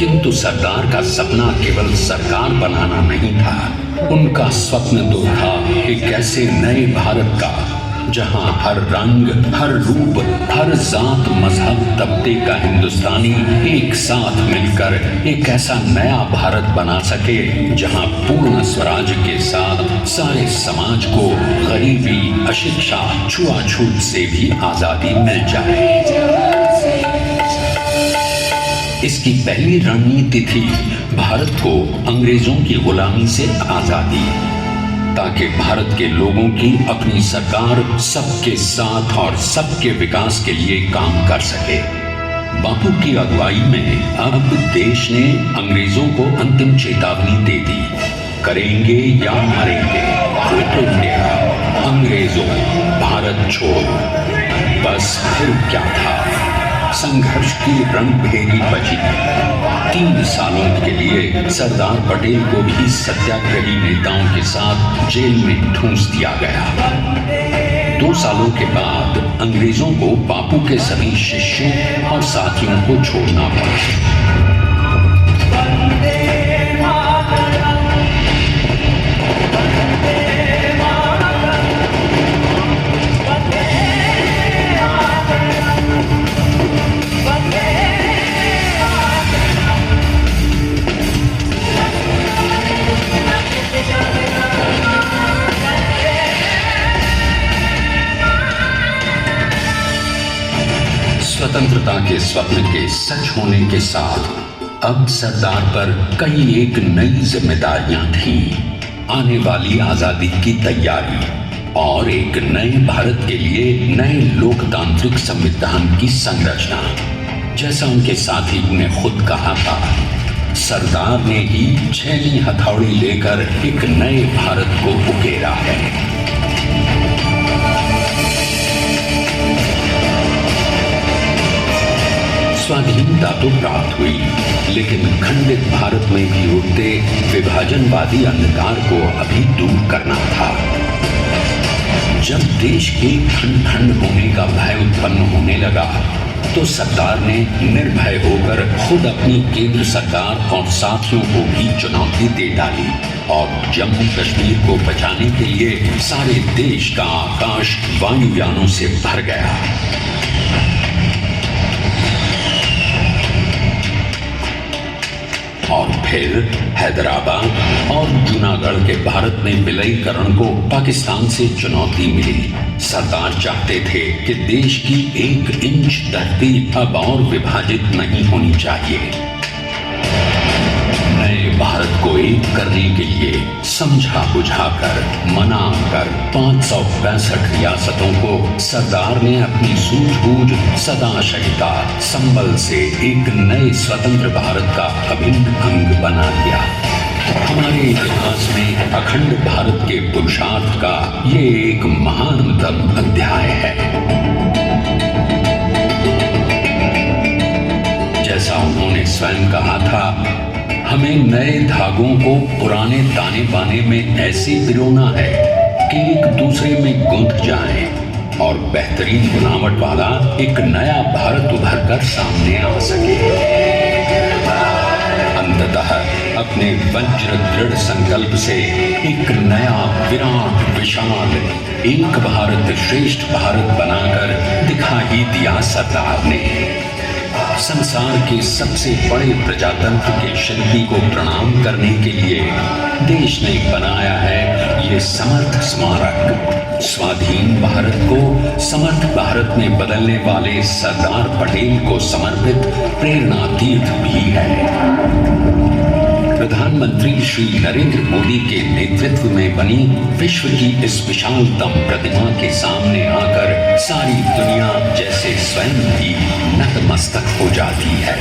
किंतु सरदार का सपना केवल सरकार बनाना नहीं था। उनका स्वप्न तो था एक ऐसे नए भारत का जहां हर रंग, हर रूप, हर जात, मजहब, तबके का हिंदुस्तानी एक साथ मिलकर एक ऐसा नया भारत बना सके जहां पूर्ण स्वराज के साथ सारे समाज को गरीबी, अशिक्षा, छुआछूत से भी आजादी मिल जाए। इसकी पहली रणनीति थी भारत को अंग्रेजों की गुलामी से आजादी, ताकि भारत के लोगों की अपनी सरकार सबके साथ और सबके विकास के लिए काम कर सके। बापू की अगुवाई में अब देश ने अंग्रेजों को अंतिम चेतावनी दे दी, करेंगे या मरेंगे, क्विट इंडिया, अंग्रेजों भारत छोड़। बस फिर क्या था, संघर्ष की रणभेरी बची। 3 सालों के लिए सरदार पटेल को भी सत्याग्रही नेताओं के साथ जेल में ठूंस दिया गया। 2 सालों के बाद अंग्रेजों को बापू के सभी शिष्यों और साथियों को छोड़ना पड़ा। स्वतंत्रता के स्वप्न के सच होने के साथ अब सरदार पर कई एक नई जिम्मेदारियां थीं। आने वाली आजादी की तैयारी और एक नए भारत के लिए नए लोकतांत्रिक संविधान की संरचना। जैसा उनके साथियों ने खुद कहा था, सरदार ने ही 6वीं हथौड़ी लेकर एक नए भारत को उकेरा है। स्वाधीनता तो प्राप्त हुई, लेकिन खंडित भारत में भी उठते विभाजनवादी अंधकार को अभी दूर करना था। जब देश के खंड खंड होने का भय उत्पन्न होने लगा तो सरदार ने निर्भय होकर खुद अपनी केंद्र सरकार और साथियों को भी चुनौती दे डाली और जम्मू कश्मीर को बचाने के लिए सारे देश का आकाश वायुयानों से भर गया। और फिर हैदराबाद और जूनागढ़ के भारत में विलयीकरण को पाकिस्तान से चुनौती मिली। सरदार चाहते थे कि देश की 1 इंच धरती अब और विभाजित नहीं होनी चाहिए। नए भारत को एक करने के लिए समझा बुझाकर मनाकर 565 रियासतों को सरदार ने अपनी सूझबूझ, सदाशयता, संबल से एक नए स्वतंत्र भारत का अभिन्न अंग बना दिया। हमारे इतिहास में अखंड भारत के पुरुषार्थ का ये एक महानतम अध्याय है। जैसा उन्होंने स्वयं कहा था, हमें नए धागों को पुराने ताने बाने में ऐसे पिरोना है कि एक दूसरे में गुंथ जाएं और बेहतरीन बनावट वाला एक नया भारत उभर कर सामने आ सके। अंततः अपने वज्र दृढ़ संकल्प से एक नया विराट विशाल एक भारत श्रेष्ठ भारत बनाकर दिखा ही दिया सरदार ने। संसार के सबसे बड़े प्रजातंत्र के शिल्पी को प्रणाम करने के लिए देश ने बनाया है ये समर्थ स्मारक। स्वाधीन भारत को समर्थ भारत में बदलने वाले सरदार पटेल को समर्पित प्रेरणा तीर्थ भी है। प्रधानमंत्री श्री नरेंद्र मोदी के नेतृत्व में बनी विश्व की इस विशालतम प्रतिमा के सामने आकर सारी दुनिया जैसे स्वयं ही नतमस्तक हो जाती है।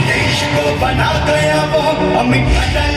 देश को बना गया वो अमित अटल